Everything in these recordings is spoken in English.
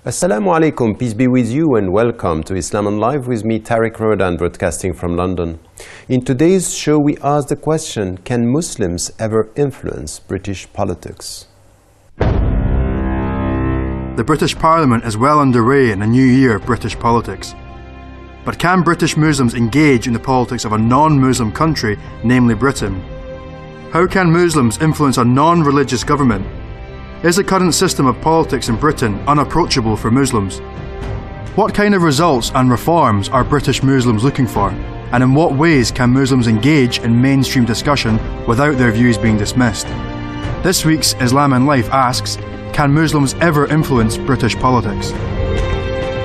Assalamu alaikum, peace be with you and welcome to Islam on Live with me, Tariq Ramadan, broadcasting from London. In today's show we ask the question, can Muslims ever influence British politics? The British Parliament is well underway in a new year of British politics. But can British Muslims engage in the politics of a non-Muslim country, namely Britain? How can Muslims influence a non-religious government? Is the current system of politics in Britain unapproachable for Muslims? What kind of results and reforms are British Muslims looking for? And in what ways can Muslims engage in mainstream discussion without their views being dismissed? This week's Islam in Life asks, can Muslims ever influence British politics?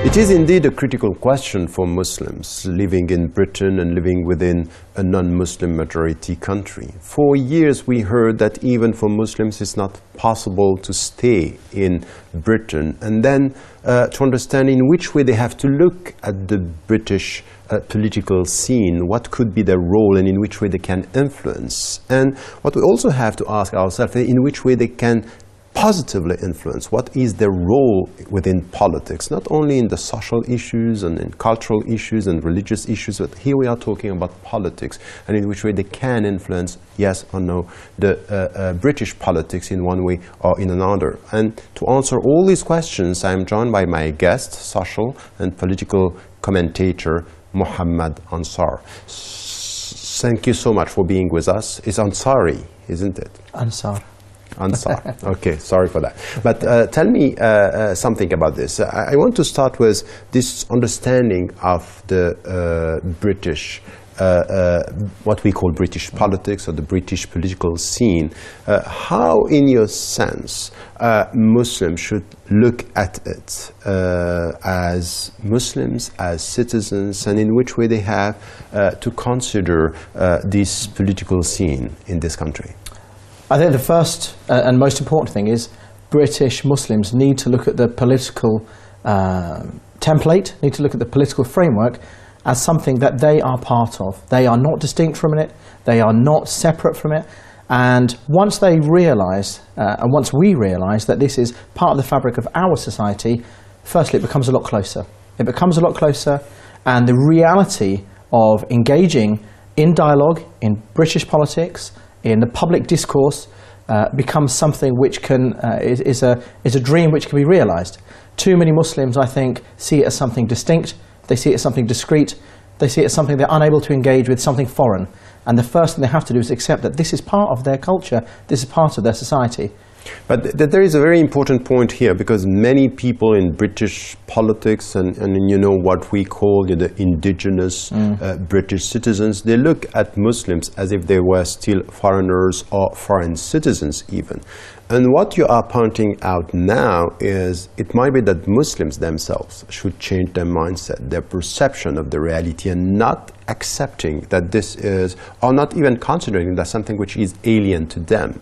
It is indeed a critical question for Muslims living in Britain and living within a non-Muslim majority country. For years we heard that even for Muslims it's not possible to stay in Britain, and then to understand in which way they have to look at the British political scene, what could be their role and in which way they can influence. And what we also have to ask ourselves is in which way they can positively influence. What is their role within politics, not only in the social issues and in cultural issues and religious issues, but here we are talking about politics and in which way they can influence, yes or no, the British politics in one way or in another. And to answer all these questions, I am joined by my guest, social and political commentator, Muhammad Ansar. Thank you so much for being with us. It's Ansari, isn't it? Ansar. Ansar. Okay, sorry for that. But tell me something about this. I want to start with this understanding of the British, what we call British politics or the British political scene. How, in your sense, Muslims should look at it as Muslims, as citizens, and in which way they have to consider this political scene in this country? I think the first and most important thing is British Muslims need to look at the political template, need to look at the political framework as something that they are part of. They are not distinct from it, they are not separate from it, and once they realise, and once we realise that this is part of the fabric of our society, firstly it becomes a lot closer. It becomes a lot closer, and the reality of engaging in dialogue, in British politics, in the public discourse becomes something which can, is a dream which can be realised. Too many Muslims, I think, see it as something distinct, they see it as something discrete, they see it as something they're unable to engage with, something foreign. And the first thing they have to do is accept that this is part of their culture, this is part of their society. But there is a very important point here, because many people in British politics and you know what we call the indigenous British citizens, they look at Muslims as if they were still foreigners or foreign citizens even. And what you are pointing out now is it might be that Muslims themselves should change their mindset, their perception of the reality, and not accepting that this is, or not even considering that something which is alien to them,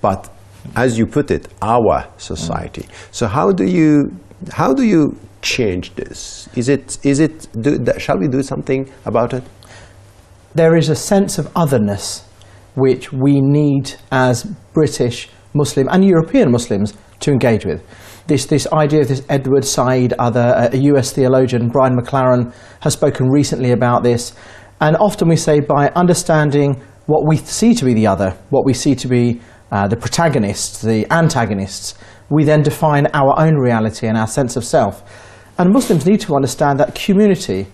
but as you put it, our society. So how do you change this? Shall we do something about it? There is a sense of otherness which we need as British Muslim and European Muslims to engage with. This idea of this Edward Said other, a US theologian, Brian McLaren, has spoken recently about this. And often we say by understanding what we see to be the other, what we see to be the protagonists, the antagonists, we then define our own reality and our sense of self. And Muslims need to understand that community,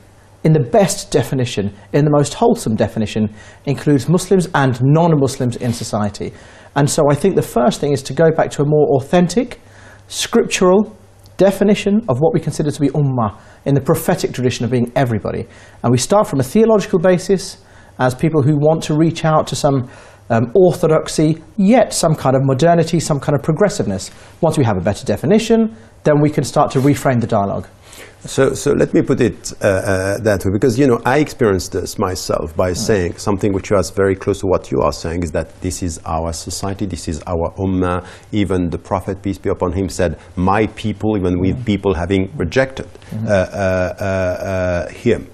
in the best definition, in the most wholesome definition, includes Muslims and non-Muslims in society. And so I think the first thing is to go back to a more authentic, scriptural definition of what we consider to be ummah, in the prophetic tradition of being everybody. And we start from a theological basis as people who want to reach out to some orthodoxy, yet some kind of modernity, some kind of progressiveness. Once we have a better definition, then we can start to reframe the dialogue. So let me put it that way, because you know I experienced this myself by saying something which was very close to what you are saying, is that this is our society, this is our ummah. Even the Prophet, peace be upon him, said, "My people," even with people having rejected him.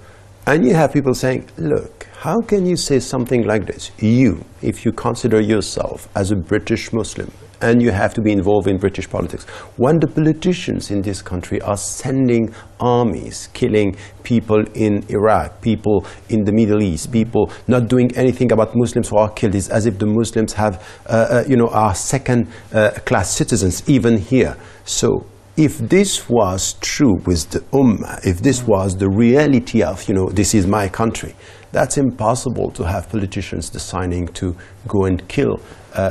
And you have people saying, "Look, how can you say something like this? You, if you consider yourself as a British Muslim, and you have to be involved in British politics. When the politicians in this country are sending armies, killing people in Iraq, people in the Middle East, people not doing anything about Muslims who are killed, it's as if the Muslims have, are second-class citizens even here. So if this was true with the Ummah, if this was the reality of, this is my country, that's impossible to have politicians deciding to go and kill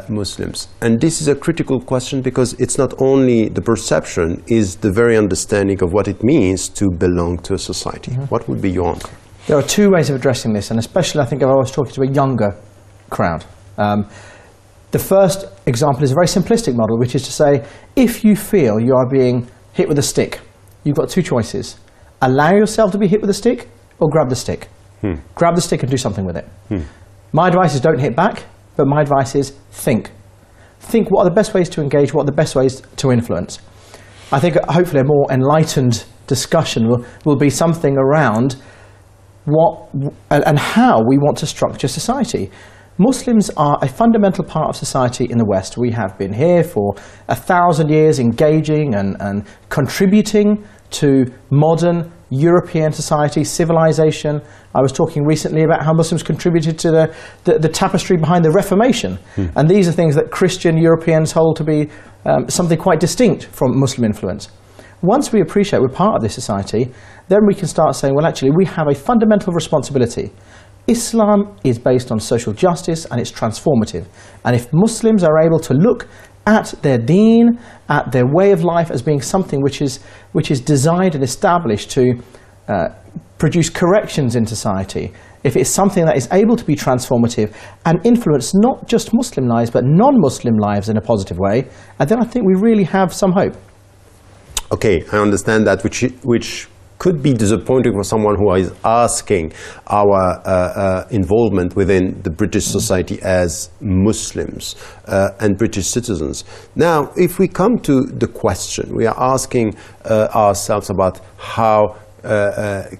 Muslims. And this is a critical question because it's not only the perception, it's the very understanding of what it means to belong to a society. What would be your answer? There are two ways of addressing this, and especially I think if I was talking to a younger crowd. The first example is a very simplistic model, which is to say, if you feel you are being hit with a stick, you've got two choices. Allow yourself to be hit with a stick, or grab the stick. Grab the stick and do something with it. My advice is don't hit back, but my advice is think. Think what are the best ways to engage, what are the best ways to influence. I think hopefully a more enlightened discussion will be something around what and how we want to structure society. Muslims are a fundamental part of society in the West. We have been here for 1,000 years engaging and contributing to modern European society, civilization. I was talking recently about how Muslims contributed to the tapestry behind the Reformation. And these are things that Christian Europeans hold to be something quite distinct from Muslim influence. Once we appreciate we're part of this society, then we can start saying, well, actually, we have a fundamental responsibility. Islam is based on social justice and it's transformative. And if Muslims are able to look at their deen, at their way of life as being something which is designed and established to produce corrections in society, if it's something that is able to be transformative and influence not just Muslim lives but non-Muslim lives in a positive way, and then I think we really have some hope. Okay, I understand that, which could be disappointing for someone who is asking our involvement within the British society as Muslims and British citizens. Now, if we come to the question, we are asking ourselves about how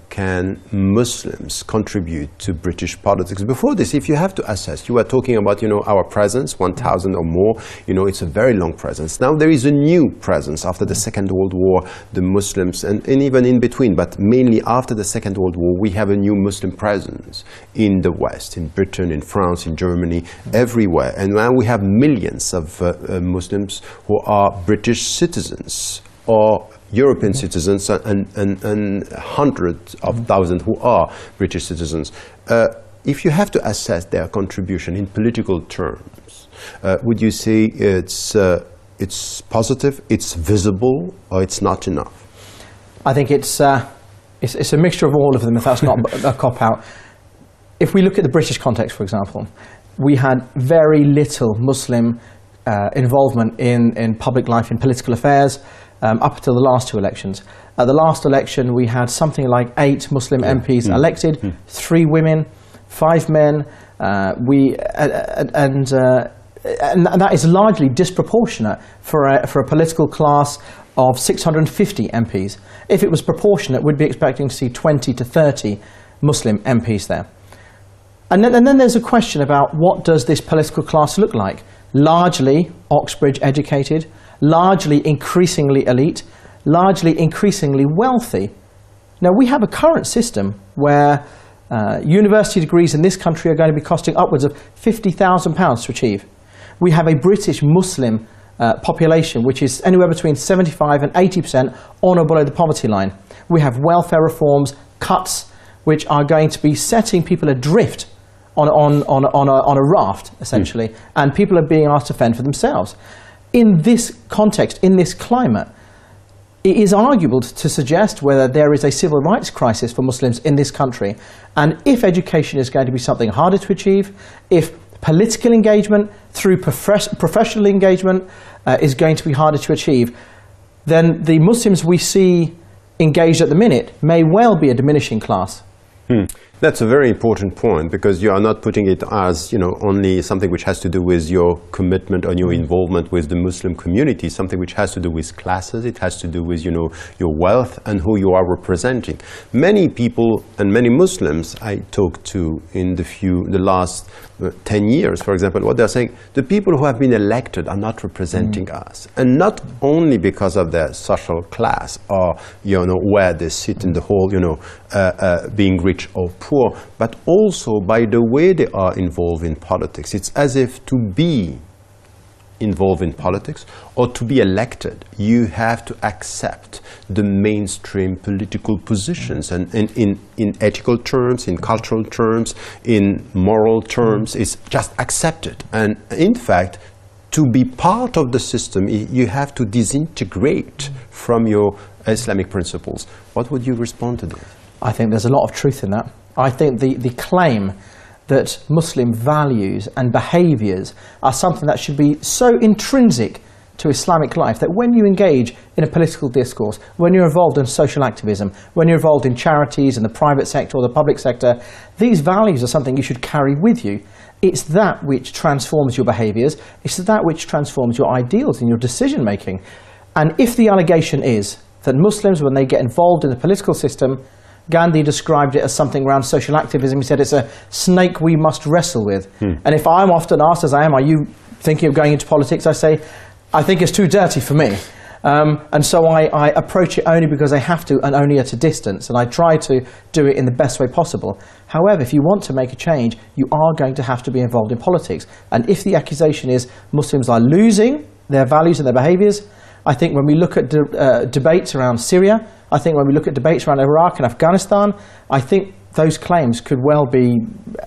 can Muslims contribute to British politics? Before this, if you have to assess, you were talking about, our presence, 1,000 or more, it's a very long presence. Now there is a new presence after the Second World War, the Muslims, and even in between, but mainly after the Second World War, we have a new Muslim presence in the West, in Britain, in France, in Germany, everywhere. And now we have millions of Muslims who are British citizens or European citizens and hundreds of thousands who are British citizens. If you have to assess their contribution in political terms, would you say it's positive, it's visible, or it's not enough? I think it's a mixture of all of them, if that's not a cop-out. If we look at the British context, for example, we had very little Muslim involvement in public life, in political affairs, up until the last two elections. At the last election, we had something like 8 Muslim MPs elected, 3 women, 5 men. And that is largely disproportionate for a political class of 650 MPs. If it was proportionate, we'd be expecting to see 20 to 30 Muslim MPs there. And then there's a question about what does this political class look like? Largely Oxbridge educated, largely increasingly elite, largely increasingly wealthy. Now we have a current system where university degrees in this country are going to be costing upwards of £50,000 to achieve. We have a British Muslim population which is anywhere between 75 and 80% on or below the poverty line. We have welfare reforms, cuts which are going to be setting people adrift on a raft, essentially, and people are being asked to fend for themselves. In this context, in this climate, it is arguable to suggest whether there is a civil rights crisis for Muslims in this country, and if education is going to be something harder to achieve, if political engagement through professional engagement is going to be harder to achieve, then the Muslims we see engaged at the minute may well be a diminishing class. That's a very important point, because you are not putting it as, only something which has to do with your commitment or your involvement with the Muslim community, something which has to do with classes, it has to do with, your wealth and who you are representing. Many people and many Muslims I talked to in the last 10 years, for example, what they're saying, the people who have been elected are not representing us. And not only because of their social class or, where they sit in the whole, being rich or poor, but also by the way they are involved in politics. It's as if to be involved in politics or to be elected, you have to accept the mainstream political positions, and in ethical terms, in cultural terms, in moral terms, it's just accepted. And in fact, to be part of the system, you have to disintegrate from your Islamic principles. What would you respond to this? I think there's a lot of truth in that. I think the claim that Muslim values and behaviours are something that should be so intrinsic to Islamic life that when you engage in a political discourse, when you're involved in social activism, when you're involved in charities in the private sector or the public sector, these values are something you should carry with you. It's that which transforms your behaviours, it's that which transforms your ideals and your decision making. And if the allegation is that Muslims, when they get involved in the political system, Gandhi described it as something around social activism. He said it's a snake we must wrestle with. And if I'm often asked, as I am, are you thinking of going into politics? I say, I think it's too dirty for me. And so I approach it only because I have to and only at a distance. And I try to do it in the best way possible. However, if you want to make a change, you are going to have to be involved in politics. And if the accusation is Muslims are losing their values and their behaviours, I think when we look at debates around Syria, I think when we look at debates around Iraq and Afghanistan, I think those claims could well be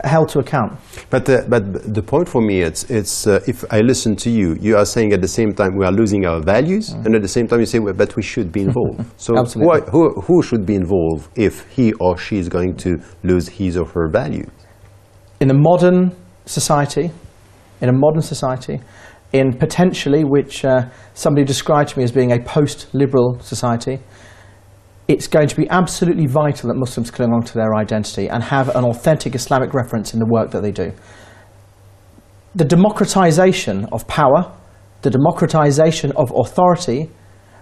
held to account. But the point for me, it's if I listen to you, you are saying at the same time we are losing our values, and at the same time you say, well, but we should be involved. So who should be involved if he or she is going to lose his or her values? In a modern society, in potentially, which somebody described to me as being a post-liberal society, it's going to be absolutely vital that Muslims cling on to their identity and have an authentic Islamic reference in the work that they do. The democratization of power, the democratization of authority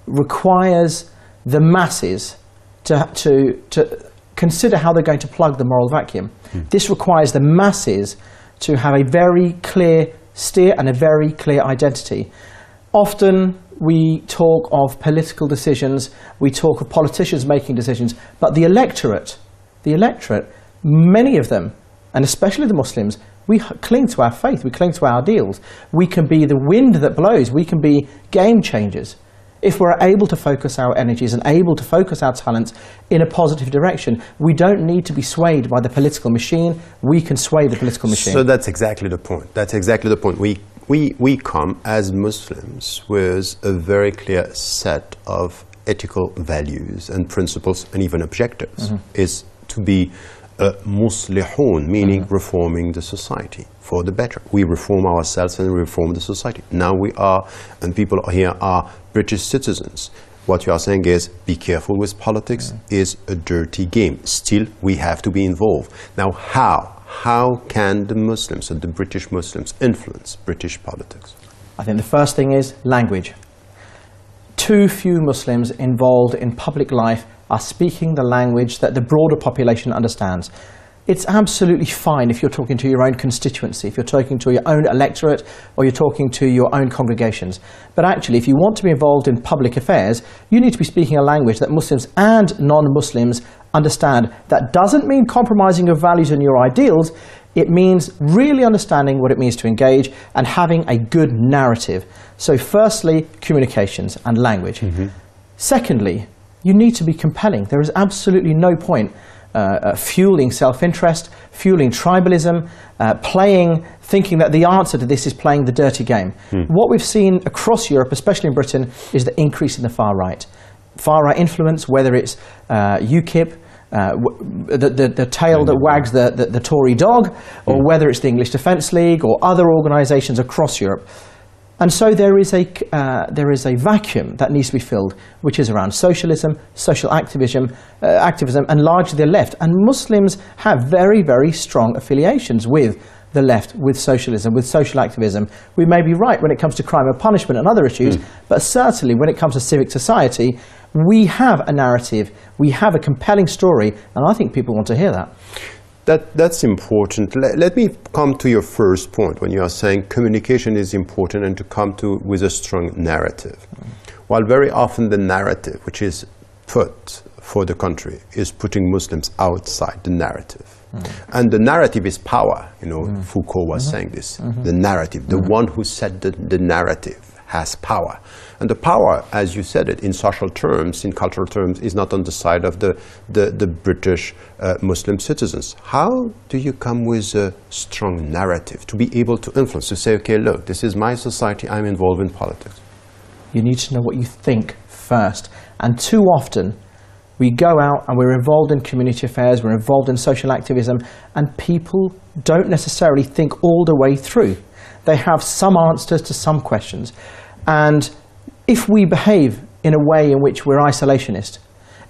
requires the masses to consider how they're going to plug the moral vacuum. This requires the masses to have a very clear steer and a very clear identity. Often we talk of political decisions, we talk of politicians making decisions, but the electorate, many of them, and especially the Muslims, we cling to our faith, we cling to our ideals. We can be the wind that blows, we can be game changers if we're able to focus our energies and able to focus our talents in a positive direction. We don't need to be swayed by the political machine, we can sway the political machine. So that's exactly the point. That's exactly the point. We come as Muslims with a very clear set of ethical values and principles and even objectives. Is to be muslihun, meaning reforming the society for the better. We reform ourselves and reform the society. Now we are, and people here are British citizens. What you are saying is, be careful with politics, is a dirty game. Still, we have to be involved. Now, how can the Muslims, or the British Muslims, influence British politics? I think the first thing is language. Too few Muslims involved in public life are speaking the language that the broader population understands. It's absolutely fine if you're talking to your own constituency, if you're talking to your own electorate, or you're talking to your own congregations. But actually, if you want to be involved in public affairs, you need to be speaking a language that Muslims and non-Muslims understand. That doesn't mean compromising your values and your ideals. It means really understanding what it means to engage and having a good narrative. So firstly, communications and language. Secondly, you need to be compelling. There is absolutely no point fueling self-interest, fueling tribalism, thinking that the answer to this is playing the dirty game. What we've seen across Europe, especially in Britain, is the increase in the far right. Far right influence, whether it's UKIP, the tail that wags the Tory dog, or whether it's the English Defence League or other organisations across Europe. And so there is a vacuum that needs to be filled, which is around socialism, social activism, and largely the left. And Muslims have very, very strong affiliations with the left, with socialism, with social activism. We may be right when it comes to crime and punishment and other issues, but certainly when it comes to civic society, we have a narrative, we have a compelling story, and I think people want to hear that. That's important. Let me come to your first point when you are saying communication is important and to come to with a strong narrative. While very often the narrative which is put for the country is putting Muslims outside the narrative. And the narrative is power. You know, Foucault was saying this. The narrative, the one who set the narrative has power. And the power, as you said it, in social terms, in cultural terms, is not on the side of the British Muslim citizens. How do you come with a strong narrative to be able to influence, to say, okay, look, this is my society, I'm involved in politics? You need to know what you think first. And too often, we go out and we're involved in community affairs, we're involved in social activism, and people don't necessarily think all the way through. They have some answers to some questions. And if we behave in a way in which we're isolationist,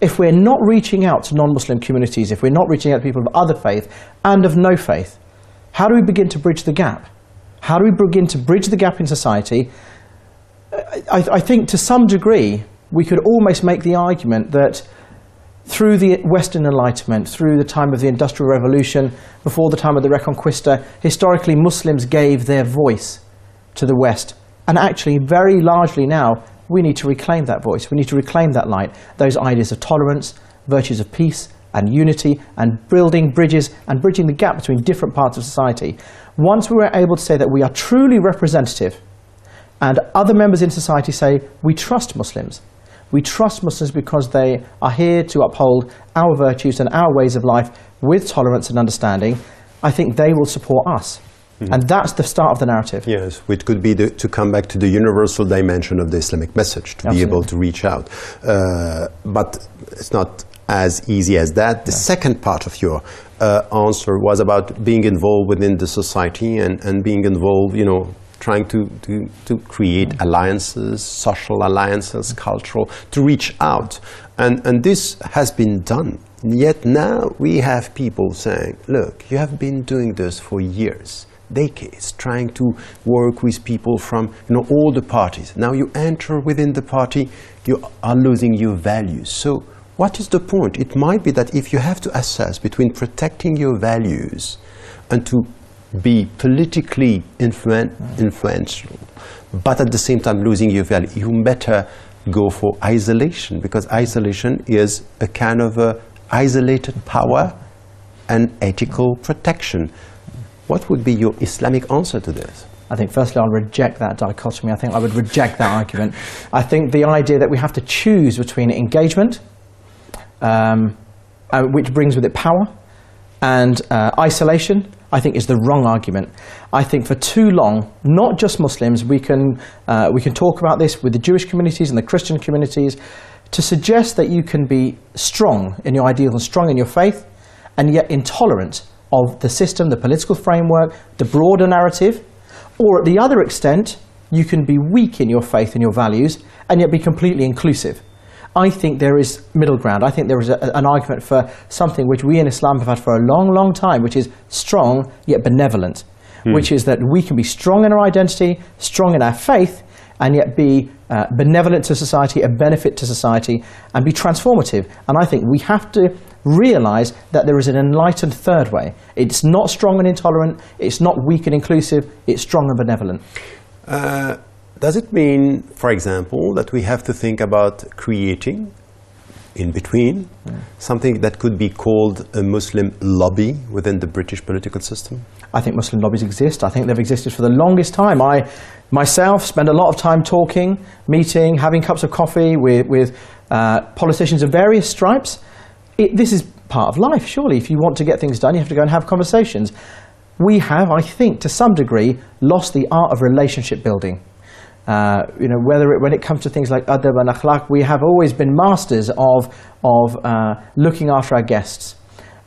if we're not reaching out to non-Muslim communities, if we're not reaching out to people of other faith and of no faith, how do we begin to bridge the gap? How do we begin to bridge the gap in society? I think to some degree we could almost make the argument that through the Western Enlightenment, through the time of the Industrial Revolution, before the time of the Reconquista, historically Muslims gave their voice to the West. And actually, very largely now, we need to reclaim that voice. We need to reclaim that light, those ideas of tolerance, virtues of peace and unity, and building bridges and bridging the gap between different parts of society. Once we were able to say that we are truly representative, and other members in society say, we trust Muslims. We trust Muslims because they are here to uphold our virtues and our ways of life with tolerance and understanding. I think they will support us. And that's the start of the narrative. Yes, it could be to come back to the universal dimension of the Islamic message, to be able to reach out. But it's not as easy as that. The second part of your answer was about being involved within the society and being involved, you know, trying to create alliances, social alliances, cultural, to reach out. And this has been done. Yet now we have people saying, look, you have been doing this for years, decades, trying to work with people from, you know, all the parties. Now you enter within the party, you are losing your values. So what is the point? It might be that if you have to assess between protecting your values and to be politically influential, but at the same time losing your value, you better go for isolation, because isolation is a kind of a isolated power and ethical protection. What would be your Islamic answer to this? I think firstly I'll reject that dichotomy. I think I would reject that argument. I think the idea that we have to choose between engagement, which brings with it power, and isolation, I think is the wrong argument. I think for too long, not just Muslims, we can talk about this with the Jewish communities and the Christian communities, to suggest that you can be strong in your ideals and strong in your faith, and yet intolerant of the system, the political framework, the broader narrative, or at the other extent, you can be weak in your faith and your values, and yet be completely inclusive. I think there is middle ground. I think there is an argument for something which we in Islam have had for a long, long time, which is strong yet benevolent, which is that we can be strong in our identity, strong in our faith, and yet be benevolent to society, a benefit to society, and be transformative. And I think we have to realize that there is an enlightened third way. It's not strong and intolerant, it's not weak and inclusive, it's strong and benevolent. Does it mean, for example, that we have to think about creating, in between, something that could be called a Muslim lobby within the British political system? I think Muslim lobbies exist. I think they've existed for the longest time. I myself spend a lot of time talking, meeting, having cups of coffee with politicians of various stripes. This is part of life, surely. If you want to get things done, you have to go and have conversations. We have, I think, to some degree, lost the art of relationship building. You know, when it comes to things like adab and akhlaq, we have always been masters of looking after our guests.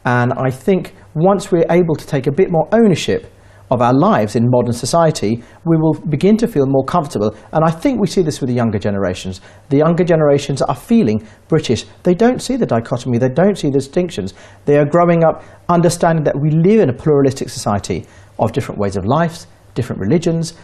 And I think once we're able to take a bit more ownership of our lives in modern society, we will begin to feel more comfortable. And I think we see this with the younger generations. The younger generations are feeling British. They don't see the dichotomy, they don't see the distinctions. They are growing up understanding that we live in a pluralistic society of different ways of life, different religions,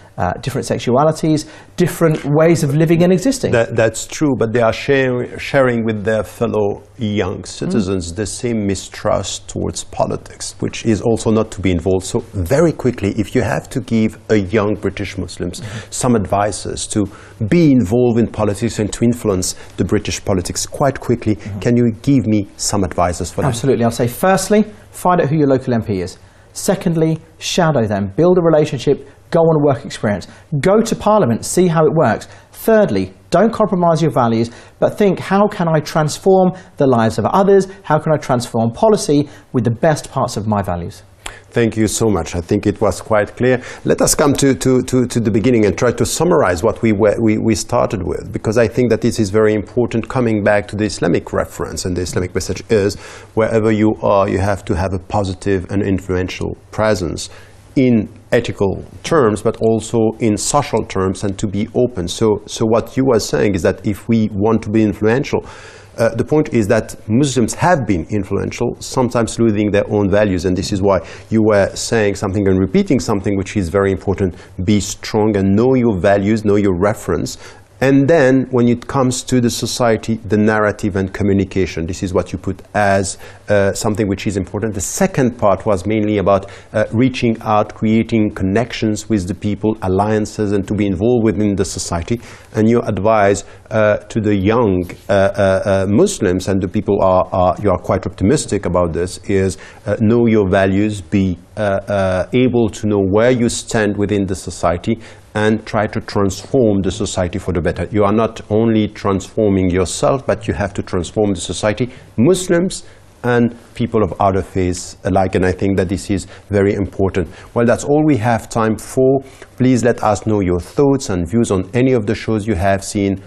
different sexualities, different ways of living and existing. That's true, but they are sharing with their fellow young citizens the same mistrust towards politics, which is also not to be involved. So very quickly, if you have to give a young British Muslims some advices to be involved in politics and to influence the British politics quite quickly, can you give me some advices for them? Absolutely. I'll say, firstly, find out who your local MP is. Secondly, shadow them, build a relationship, go on a work experience, go to Parliament, see how it works. Thirdly, don't compromise your values, but think, how can I transform the lives of others? How can I transform policy with the best parts of my values? Thank you so much. I think it was quite clear. Let us come to the beginning and try to summarize what we started with, because I think that this is very important, coming back to the Islamic reference. And the Islamic message is, wherever you are, you have to have a positive and influential presence in ethical terms, but also in social terms, and to be open. So what you are saying is that if we want to be influential, the point is that Muslims have been influential, sometimes losing their own values, and this is why you were saying something and repeating something which is very important. Be strong and know your values, know your reference. And then when it comes to the society, the narrative and communication, this is what you put as something which is important. The second part was mainly about reaching out, creating connections with the people, alliances, and to be involved within the society. And your advice to the young Muslims, and the people you are quite optimistic about this, is know your values, be able to know where you stand within the society, and try to transform the society for the better. You are not only transforming yourself, but you have to transform the society, Muslims and people of other faiths alike, and I think that this is very important. Well, that's all we have time for. Please let us know your thoughts and views on any of the shows you have seen.